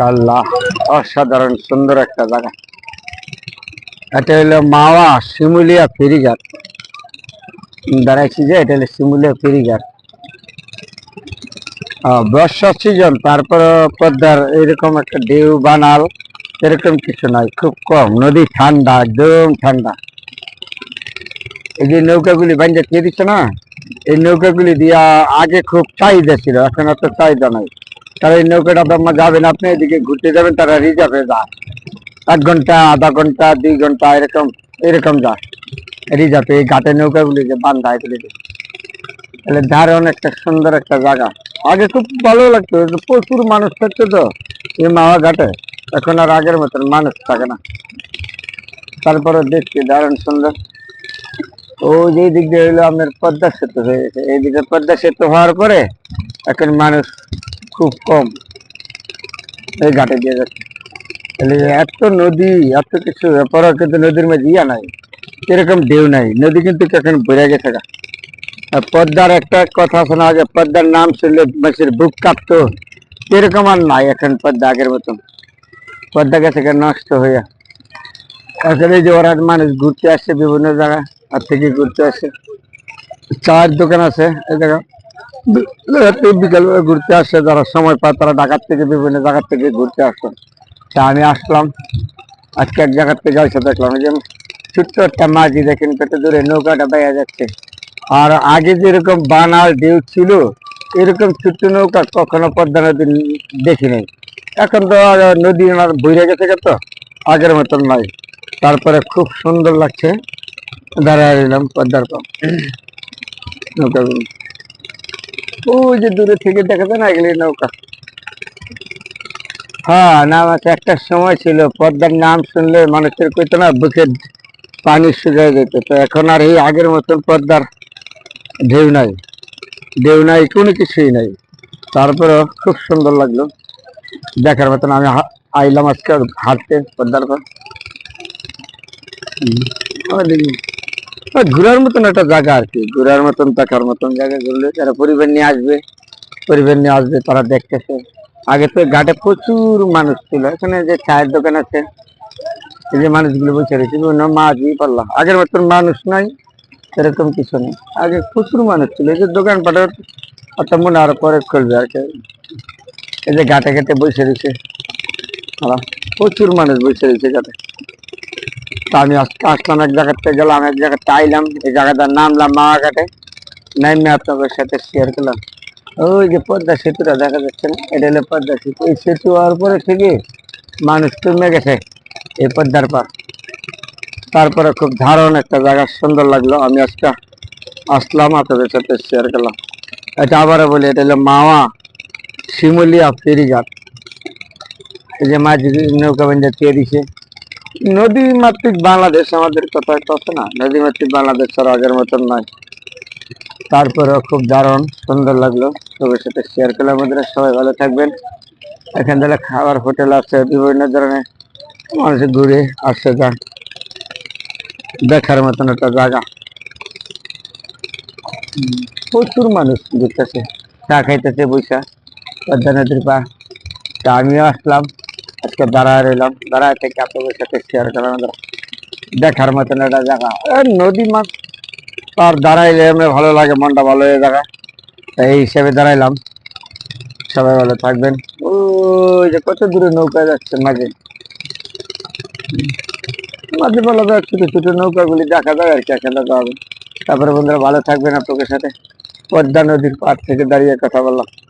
মাশাআল্লাহ, অসাধারণ সুন্দর একটা জায়গা। এটা হলো মাওয়া শিমুলিয়া ফেরিঘাট। দাঁড়াইছি যে এটা হলো শিমুলিয়া ফেরিঘাট। বর্ষার সিজন, তারপর পদ্মার এরকম একটা ঢেউ বানাল এরকম কিছু নাই, খুব কম। নদী ঠান্ডা, একদম ঠান্ডা। এই যে নৌকাগুলি বাঞ্জা দিয়ে দিচ্ছে না, এই নৌকাগুলি দিয়া আগে খুব চাহিদা ছিল, এখন অত চাহিদা নাই। তারা এই নৌকাটা আপনার যাবেন, আপনি এদিকে ঘুরতে যাবেন, তারা রিজার্ভে যায় 1 ঘন্টা, আধা ঘন্টা, 2 ঘন্টা এরকম এরকম যায় রিজার্ভে। এই ঘাটের নৌকাগুলি যে বান্ধা এগুলি, তাহলে দারুণ একটা সুন্দর একটা জায়গা। আগে খুব ভালো লাগতো, প্রচুর মানুষ থাকতো তো এই মাওয়া ঘাটে। এখন আর আগের মতন মানুষ থাকে না। তারপরে দেখছি দারুণ সুন্দর। ও যে দিক দিয়ে হইলো আপনার পদ্মা সেতু হয়ে গেছে, এইদিকে পদ্মা সেতু হওয়ার পরে এখন মানুষ খুব কম এই ঘাটে দিয়ে যাচ্ছে। তাহলে এত নদী, এত কিছু, এরপরও কিন্তু নদীর মধ্যে ইয়া নাই, এরকম ঢেউ নাই। নদী কিন্তু এখন বেড়ে গেছে। আর পদ্মার একটা কথা শোনা যে পদ্মার নাম শুনলে মানুষের বুক কাঁপতো, এরকম আর নাই এখন পদ্মা আগের মতন। পদ্মা গেছে নষ্ট হইয়া। আসলে এই যে ওরা মানুষ ঘুরতে আসছে বিভিন্ন জায়গা আর থেকে ঘুরতে আসে, চায়ের দোকান আছে এই জায়গা, বিকাল ঘুরতে আসে যারা সময় পায়, তারা ঢাকার থেকে বিভিন্ন জায়গার থেকে ঘুরতে আসে। তা আমি আসলাম আজকে এক জায়গার থেকে এসে দেখলাম যে ছোট্ট একটা মাঝি, দেখেন কত দূরে নৌকাটা বাইয়া যাচ্ছে। আর আগে যেরকম বানাল ঢেউ ছিল, এরকম ছোট্ট নৌকা কখনো পদ্মা নদী দেখি নাই। এখন তো নদী বইরে গেছে, তো আগের মতন নাই। তারপরে খুব সুন্দর লাগছে, দাঁড়ায় রইলাম পদ্মার পর নৌকাগুলো। ওই যে দূরে থেকে দেখা যায় না, এগুলি নৌকা। হ্যাঁ, নাম আছে। একটা সময় ছিল পদ্মার নাম শুনলে মানুষের কইতো না বুকের পানি শুকিয়ে যেত। তো এখন আর এই আগের মতন পদ্মার ঢেউ নাই, ঢেউ নাই, কোনো কিছুই নাই। তারপরে খুব সুন্দর লাগলো দেখার মতন। আমি আইলাম আজকে হাঁটতে পদ্মার পর। ঘোরার মতন একটা জায়গা আর কি, ঘোরার মতন দেখার মতন জায়গা। ঘুরলে যারা পরিবার নিয়ে আসবে, তারা দেখতেছে। আগে তো ঘাটে প্রচুর মানুষ ছিল, এখানে যে চায়ের দোকান আছে, এই যে মানুষগুলো বসে রয়েছে বিভিন্ন মাঝি পাল্লা, আগের মতন মানুষ নাই, এরকম কিছু নেই। আগে প্রচুর মানুষ ছিল, এই যে দোকান পাটের অত মনে আরো পরে খুলবে আর কি। এই যে ঘাটে ঘাটে বসে রয়েছে, প্রচুর মানুষ বসে রয়েছে ঘাটে। তা আমি আজকে আসলাম এক জায়গাতে, গেলাম এক জায়গাতে, আইলাম এই জায়গাটার নামলাম মাওয়া ঘাটে, নামে আপনাদের সাথে শেয়ার করলাম। ওই যে পদ্মা সেতুটা দেখা যাচ্ছে না, এটা হলো পদ্মা সেতু। এই সেতু হওয়ার পরে থেকে মানুষ কমে গেছে এই পদ্মার পার। তারপরে খুব দারুণ একটা জায়গা, সুন্দর লাগলো। আমি আজকে আসলাম আপনাদের সাথে শেয়ার করলাম। এটা আবারও বলি, এটা হলো মাওয়া শিমুলিয়া ফেরিঘাট। এই যে মাঝি নৌকা বান্ধা দিয়ে দিছে। নদী মাতৃক বাংলাদেশ, আমাদের কথা একটা আছে না, নদী মাতৃক বাংলাদেশ আর আগের মতন নয়। তারপরেও খুব দারুণ সুন্দর লাগলো, সবার সাথে শেয়ার করলাম। আমাদের সবাই ভালো থাকবেন। এখান থেকে খাবার হোটেল আছে, বিভিন্ন ধরনের মানুষ ঘুরে আসছে, যা দেখার মতন একটা জায়গা। প্রচুর মানুষ দেখতেছে, চা খাইতেছে বৈশা পদ্মা নদীর পা। তা আমিও আসলাম আজকে, দাঁড়ায় রইলাম, দাঁড়ায় থেকে আপনাদের সাথে শেয়ার করলাম। দেখার মতন একটা জায়গা, নদী মাছ আর দাঁড়াইলে আমরা ভালো লাগে, মনটা ভালো হয়ে জায়গা, এই হিসেবে দাঁড়াইলাম। সবাই ভালো থাকবেন। ওই যে কত দূরে নৌকা যাচ্ছে মাঝে মাঝে বলা যায়, ছোট ছোট নৌকাগুলি দেখা যায় আর কি, এখানে যাবে। তারপরে বন্ধুরা ভালো থাকবেন, আপনাদের সাথে পদ্মা নদীর পাড় থেকে দাঁড়িয়ে কথা বললাম।